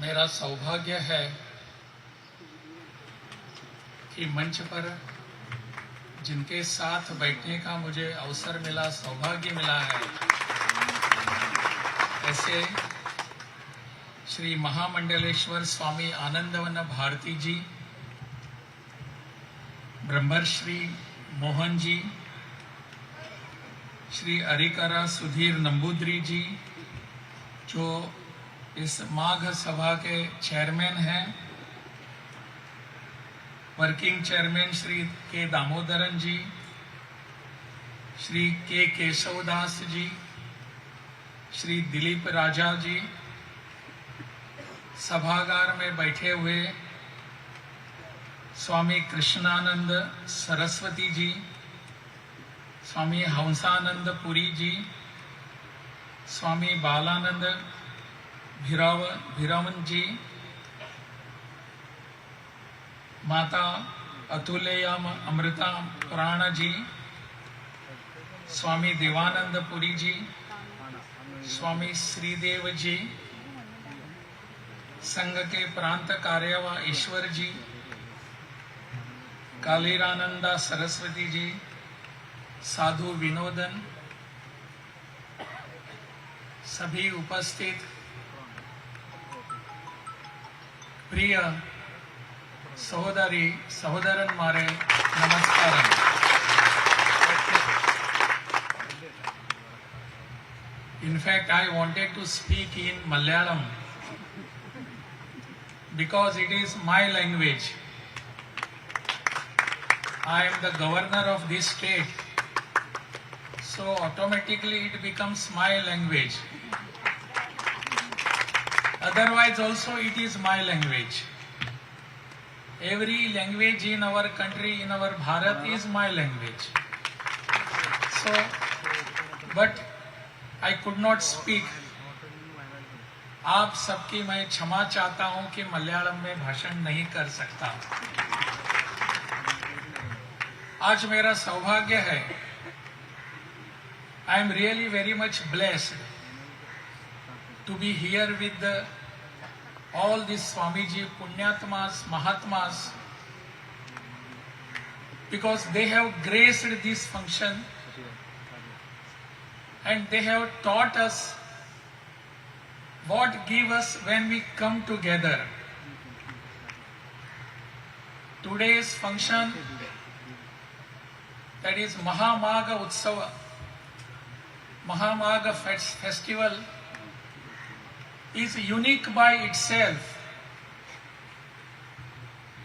मेरा सौभाग्य है कि मंच पर जिनके साथ बैठने का मुझे अवसर मिला, सौभाग्य मिला है, ऐसे श्री महामंडलेश्वर स्वामी आनंदवन भारती जी, ब्रह्मर्षि मोहन जी, श्री अरिकरा सुधीर नंबूद्री जी, जो इस माघ सभा के चेयरमैन हैं, वर्किंग चेयरमैन श्री के दामोदरन जी, श्री के केशवदास जी, श्री दिलीप राजा जी, सभागार में बैठे हुए स्वामी कृष्णानंद सरस्वती जी, स्वामी हंसानंद पुरी जी, स्वामी बालानंद भीरावन जी, माता अतुलेयम अमृता प्राण जी, स्वामी देवानंद पुरी जी, स्वामी श्रीदेव जी, संघ के प्रांत कार्यवाह ईश्वर जी, कालीरानंदा सरस्वती जी, साधु विनोदन, सभी उपस्थित प्रिय सहोदरी सहोदरन मारे नमस्कार। In fact, I wanted to speak in Malayalam because it is my language. I am the governor of this state, so automatically it becomes my language. Otherwise also it is my language. Every language in our country, in our Bharat, is my language. So, but I could not speak. आप सबकी मैं क्षमा चाहता हूं कि मलयालम में भाषण नहीं कर सकता। आज मेरा सौभाग्य है, I am really very much blessed to be here with all these Swamiji, Punyatmas, Mahatmas, because they have graced this function and they have taught us what gives us when we come together. Today's function, that is Mahamagha Utsava, Mahamagha festival, is unique by itself.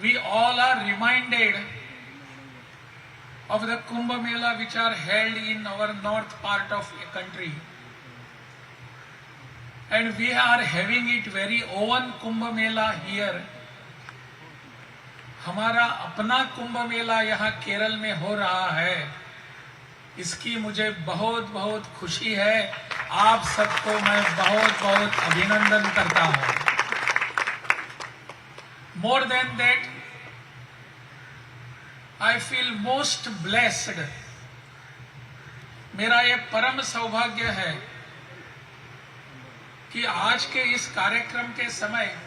We all are reminded of the Kumbh Mela which are held in our north part of the country. And we are having it very own Kumbh Mela here. हमारा अपना कुंभ मेला यहाँ केरल में हो रहा है, इसकी मुझे बहुत बहुत खुशी है। आप सबको मैं बहुत बहुत अभिनंदन करता हूँ। More than that, I feel most blessed. मेरा ये परम सौभाग्य है कि आज के इस कार्यक्रम के समय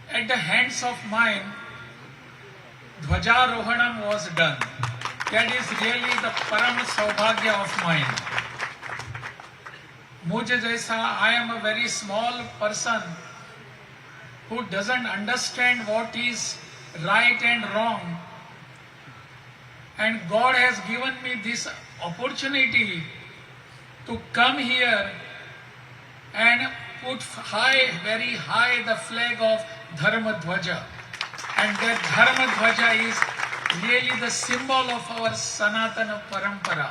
at the hands of mine, Dhwajarohanam was done. That is really the param saubhagya of mine. मुझे जैसा, I am a very small person who doesn't understand what is right and wrong, and God has given me this opportunity to come here and put high, very high, the flag of Dharma Dhwaja. And that Dharma Dhwaja is really the symbol of our Sanatana Parampara.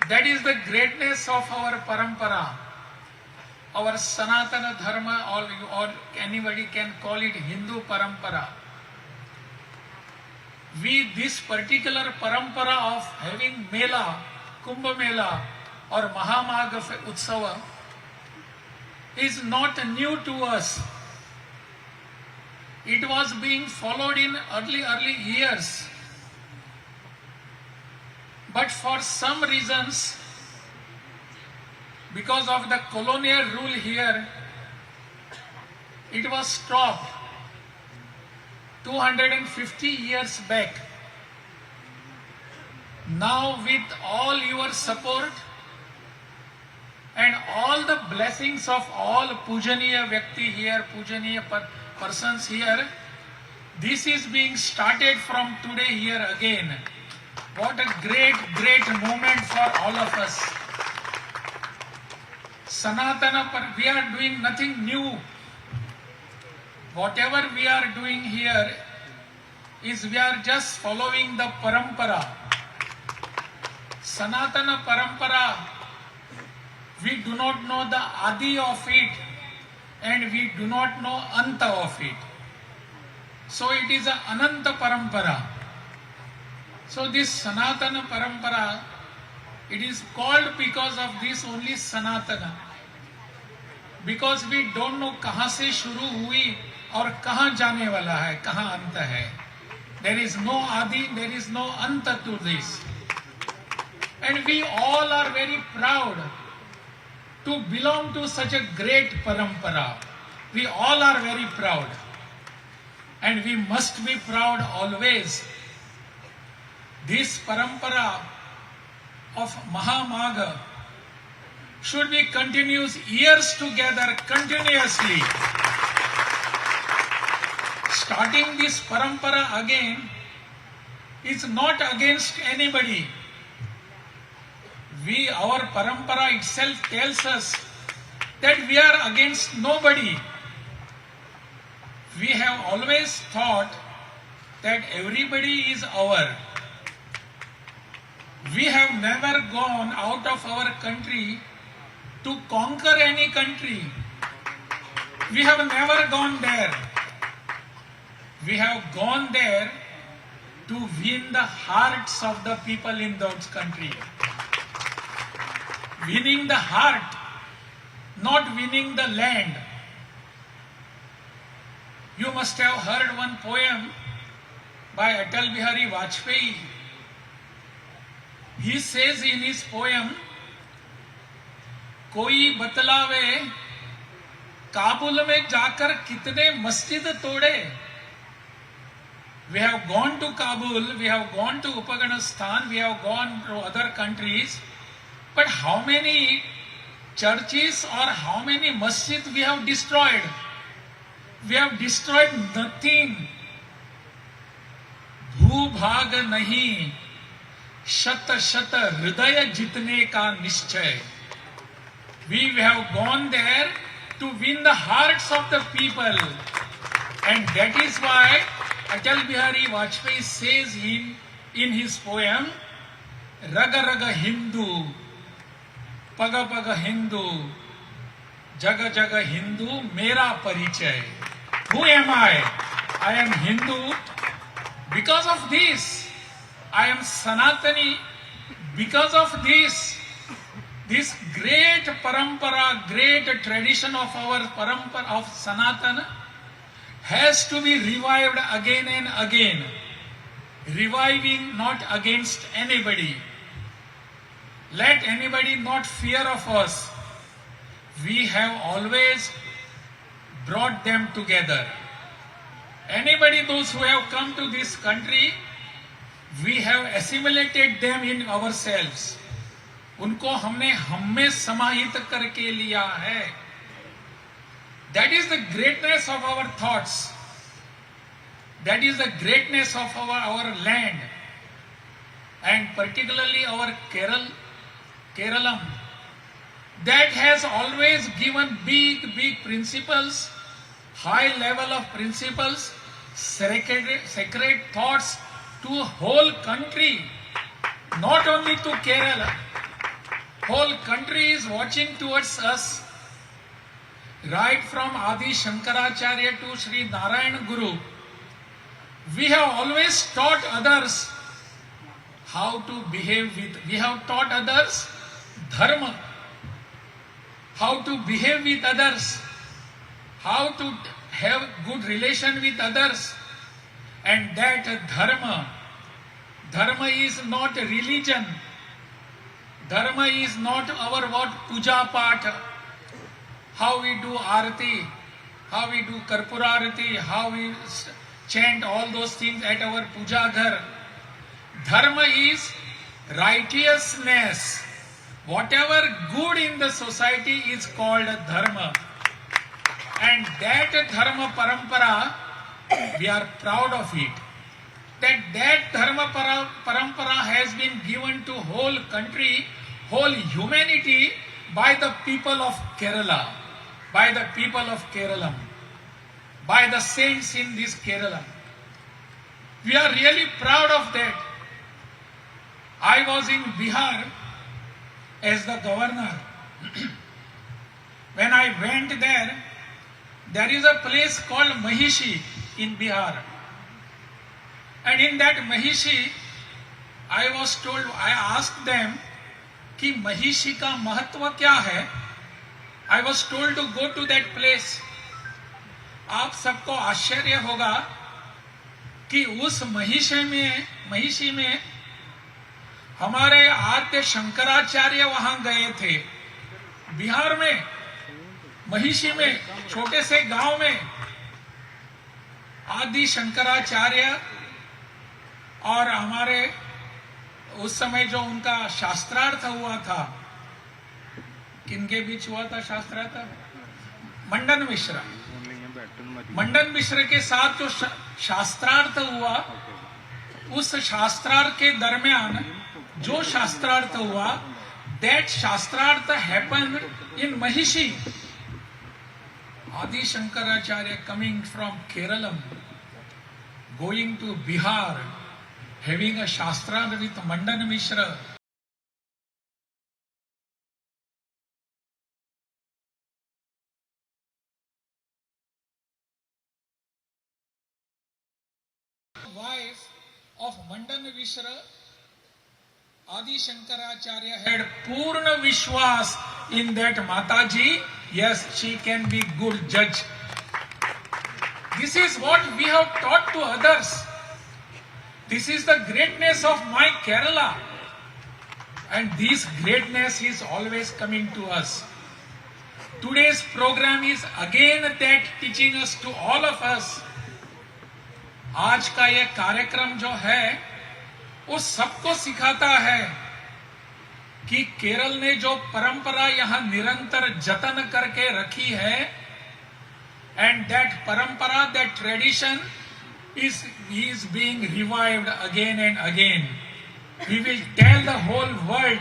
That is the greatness of our Parampara. Our Sanatana Dharma, or anybody can call it Hindu Parampara. We, this particular Parampara of having Mela, Kumbh Mela or Mahamagha Utsava is not new to us. It was being followed in early years. But for some reasons, because of the colonial rule here, it was stopped 250 years back. Now with all your support and all the blessings of all Pujaniya Vyakti here, Pujaniya persons here, this is being started from today here again. What a great moment for all of us. Sanatana, we are doing nothing new. Whatever we are doing here is we are just following the parampara. Sanatana parampara, we do not know the adi of it and we do not know anta of it. So it is a ananta parampara. So this Sanatana parampara, it is called because of this only Sanatana. Because we don't know कहाँ से शुरू हुई और कहाँ जाने वाला है, कहाँ अंत है. There is no adi, there is no anta to this. And we all are very proud to belong to such a great parampara. We all are very proud. And we must be proud always. This parampara of Mahamagha should be continuous years together, continuously. Starting this parampara again is not against anybody. Our parampara itself tells us that we are against nobody. We have always thought that everybody is our. We have never gone out of our country to conquer any country. We have never gone there. We have gone there to win the hearts of the people in those country. Winning the heart, not winning the land. You must have heard one poem by Atal Bihari Vajpayee. He says in his poem, कोई बतलावे काबुल में जाकर कितने मस्जिद तोड़े. We have gone to Kabul, we have gone to Upaghanistan, we have gone to other countries, but how many churches or how many masjids we have destroyed? We have destroyed nothing. भूभाग नहीं, शत शत हृदय जितने का निश्चय. We have gone there to win the hearts of the people, and that is why Atal Bihari Vajpayee says in his poem, Raga Raga Hindu, Paga Paga Hindu, Jaga Jaga Hindu, Mera Parichay. Who am I? I am Hindu. Because of this, I am Sanatani. Because of this great parampara, great tradition of our parampara of Sanatana has to be revived again and again. Reviving not against anybody. Let anybody not fear of us. We have always brought them together. Anybody, those who have come to this country, we have assimilated them in ourselves. उनको हमने हम में समाहित करके लिया है. That is the greatness of our thoughts. That is the greatness of our land, and particularly our Keralam, that has always given big principles, high level of principles, sacred thoughts to whole country, not only to Kerala. Whole country is watching towards us, right from Adi Shankaracharya to Sri Narayan Guru. We have always taught others how to behave with. We have taught others dharma, how to behave with others, how to have good relation with others, and that dharma is not a religion. Dharma is not our what puja part, how we do arati, how we do karpurarati, how we chant all those things at our puja ghar. Dharma is righteousness. Whatever good in the society is called dharma. And that dharma parampara, we are proud of it. That dharma parampara has been given to whole country, whole humanity by the people of Kerala, by the people of Kerala, by the saints in this Kerala. We are really proud of that. I was in Bihar as the governor. When I went there is a place called Mahishi in Bihar. And in that Mahishi, I asked them कि महिषी का महत्व क्या है. I was told to go to that place. आप सबको आश्चर्य होगा कि उस महिषी में हमारे आद्य शंकराचार्य वहां गए थे. बिहार में महिषी में छोटे से गांव में आदि शंकराचार्य और हमारे उस समय जो उनका शास्त्रार्थ हुआ था, किनके बीच हुआ था शास्त्रार्थ? मंडन मिश्र के साथ जो शास्त्रार्थ हुआ, उस शास्त्रार्थ के दरमियान जो शास्त्रार्थ हुआ, that शास्त्रार्थ happened in Mahishi. Adi Shankaracharya coming from Kerala, going to Bihar, having a Shastrarth with Mandan Mishra. Wife of Mandan Mishra, Adi Shankaracharya had Purna Vishwas in that Mataji. Yes, she can be good judge. This is what we have taught to others. This is the greatness of my Kerala. And this greatness is always coming to us. Today's program is again that teaching us to all of us. आज का ये कार्यक्रम जो है, वो सबको सिखाता है कि केरल ने जो परंपरा यहाँ निरंतर जतन करके रखी है, and that parampara, that tradition is being revived again and again. We will tell the whole world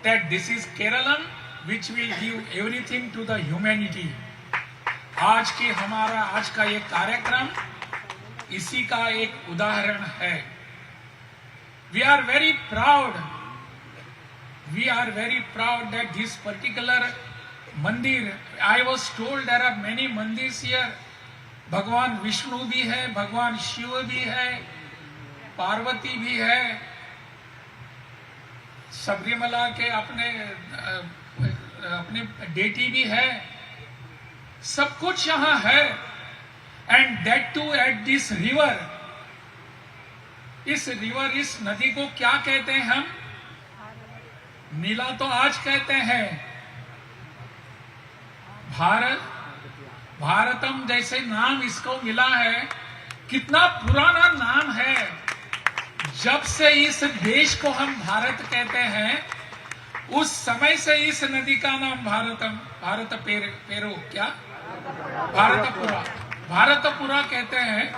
that this is Kerala, which will give everything to the humanity. आज का ये कार्यक्रम इसी का एक उदाहरण है. We are very proud that this particular मंदिर, I was told there are many मंदिर here. भगवान विष्णु भी है, भगवान शिव भी है, पार्वती भी है, सबरीमला के अपने डेटी भी है, सब कुछ यहाँ है. And that two at this river. इस नदी को क्या कहते हैं हम? नीला तो आज कहते हैं. भारतम जैसे नाम इसको मिला है, कितना पुराना नाम है. जब से इस देश को हम भारत कहते हैं, उस समय से इस नदी का नाम भारतपुरा कहते हैं.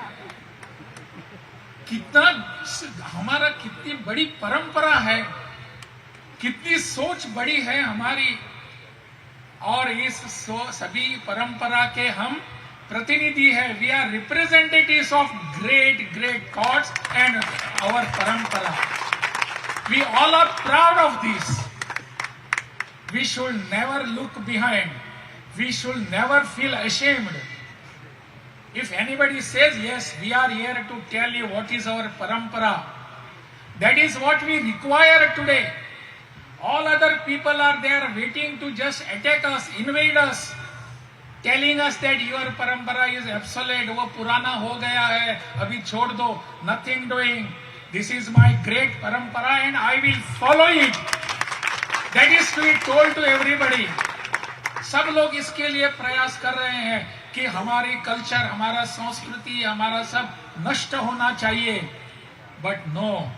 कितनी बड़ी परंपरा है, कितनी सोच बड़ी है हमारी. और इस सभी परंपरा के हम प्रतिनिधि है. We are representatives of great gods and our परंपरा. We all are proud of this. We should never look behind. We should never feel ashamed. If anybody says, yes, we are here to tell you what is our parampara, that is what we require today. All other people are there waiting to just attack us, invade us, telling us that your parampara is obsolete, वो पुराना हो गया है, अभी छोड़ दो, nothing doing. This is my great parampara and I will follow it. That is to be told to everybody. सब लोग इसके लिए प्रयास कर रहे हैं कि हमारी कल्चर, हमारा संस्कृति, हमारा सब नष्ट होना चाहिए. But no,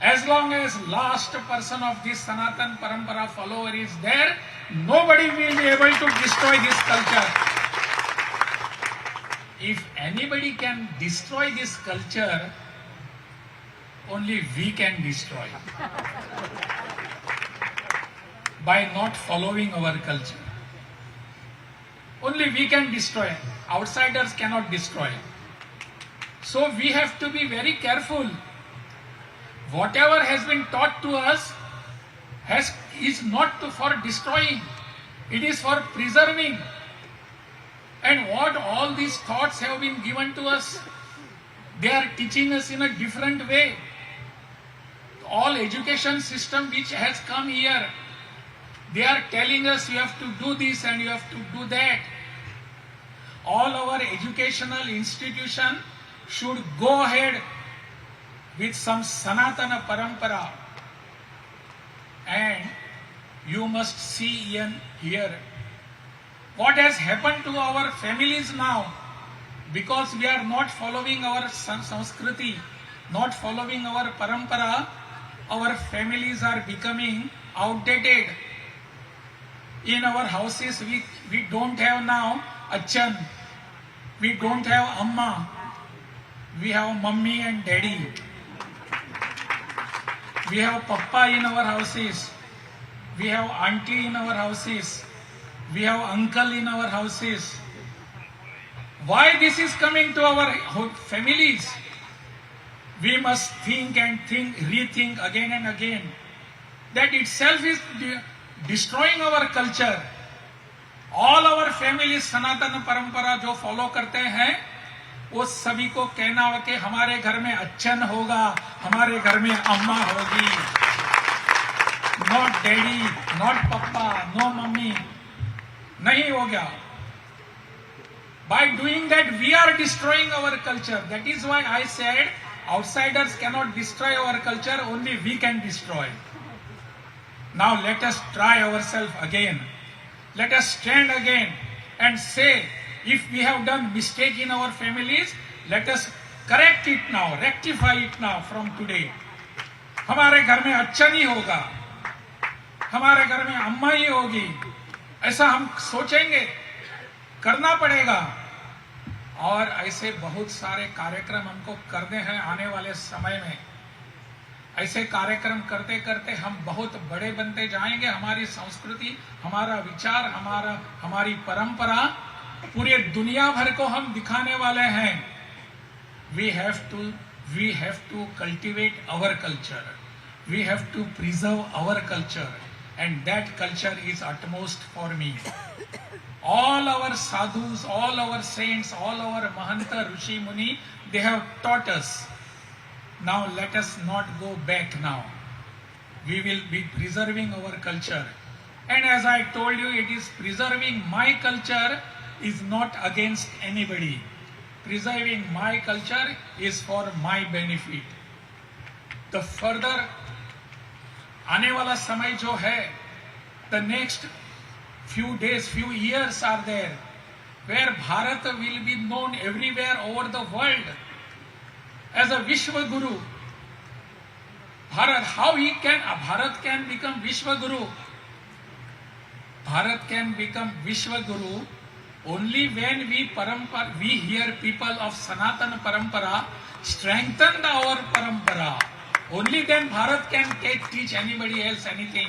as long as last person of this Sanatan Parampara follower is there, nobody will be able to destroy this culture. If anybody can destroy this culture, only we can destroy by not following our culture. Only we can destroy. Outsiders cannot destroy. So we have to be very careful. Whatever has been taught to us is not for destroying. It is for preserving. And what all these thoughts have been given to us, they are teaching us in a different way. All education system which has come here, they are telling us you have to do this and you have to do that. All our educational institution should go ahead with some Sanatana Parampara. And you must see here what has happened to our families now, because we are not following our Sanskriti, not following our Parampara. Our families are becoming outdated. In our houses, we don't have now Achan, we don't have Amma, we have Mummy and Daddy. We have Papa in our houses, we have Auntie in our houses, we have Uncle in our houses. Why this is coming to our families? We must think and rethink again and again. That itself is destroying our culture. All our families सनातन परंपरा जो follow करते हैं, वो सभी को कहना हो कि हमारे घर में अच्छन होगा, हमारे घर में अम्मा होगी. Not daddy, not papa, no mummy. नहीं हो गया. By doing that, we are destroying our culture. That is why I said, outsiders cannot destroy our culture, only we can destroy. Now let us try ourselves again. Let us stand again and say, if we have done mistake in our families, let us correct it now, rectify it now from today. हमारे घर में अच्छा नहीं होगा, हमारे घर में अम्मा ही होगी, ऐसा हम सोचेंगे, करना पड़ेगा. और ऐसे बहुत सारे कार्यक्रम हमको करने हैं आने वाले समय में. ऐसे कार्यक्रम करते करते हम बहुत बड़े बनते जाएंगे. हमारी संस्कृति, हमारा विचार, हमारी परंपरा पूरे दुनिया भर को हम दिखाने वाले हैं. We have to cultivate our culture. We have to preserve our culture, and that culture is utmost for me. All our sadhus, all our saints, all our Mahanta, Rishi, Muni, they have taught us. Now let us not go back now. We will be preserving our culture. And as I told you, it is preserving my culture is not against anybody. Preserving my culture is for my benefit. The further आने वाला समय जो है, the next few days, few years are there, where Bharat will be known everywhere over the world as a Vishwa Guru. Bharat can become Vishwa Guru. Bharat can become Vishwa Guru only when we hear people of Sanatana Parampara strengthen our Parampara. Only then Bharat can teach anybody else anything.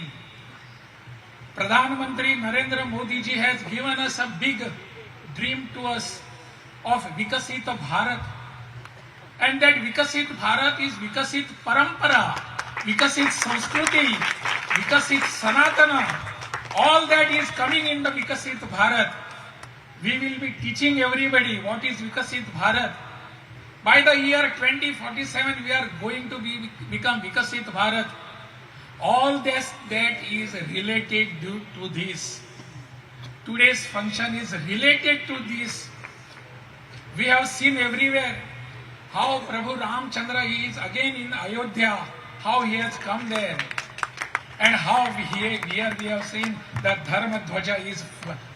Pradhan Mantri Narendra Modi ji has given us a big dream to us of Vikasit Bharat. And that Vikasit Bharat is Vikasit Parampara, Vikasit Sanskriti, Vikasit Sanatana. All that is coming in the Vikasit Bharat. We will be teaching everybody what is Vikasit Bharat. By the year 2047, we are going to become Vikasit Bharat. All this that is related to this. Today's function is related to this. We have seen everywhere how Prabhu Ramchandra is again in Ayodhya, how he has come there. And how here we have seen that Dharma Dhwaja is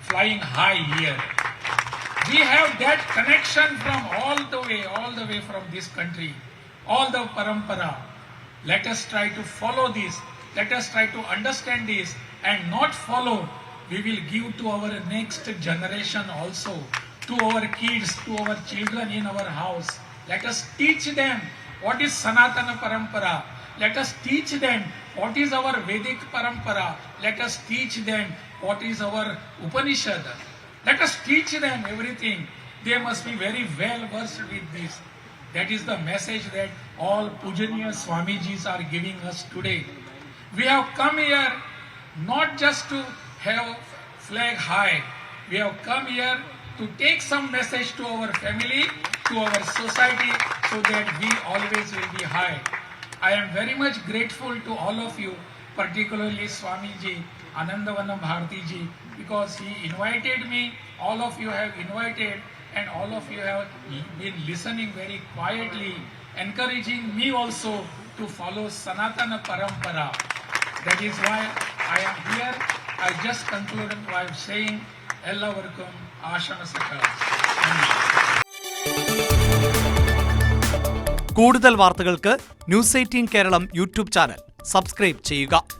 flying high here. We have that connection from all the way from this country, all the parampara. Let us try to follow this. Let us try to understand this and not follow. We will give to our next generation also, to our kids, to our children in our house. Let us teach them what is Sanatana Parampara. Let us teach them what is our Vedic Parampara. Let us teach them what is our Upanishad. Let us teach them everything. They must be very well versed with this. That is the message that all Pujaniya Swamijis are giving us today. We have come here not just to have flag high. We have come here to take some message to our family, to our society, so that we always will be high. I am very much grateful to all of you, particularly Swamiji, Anandavanam Bharati ji, because he invited me. All of you have invited, and all of you have been listening very quietly, encouraging me also to follow Sanatana Parampara. That is why I am here. I just concluded by saying, Ellavarkum Ashana Sakal. കൂടുതൽ വാർത്തകൾക്ക് news 18 Keralam YouTube channel subscribe ചെയ്യുക.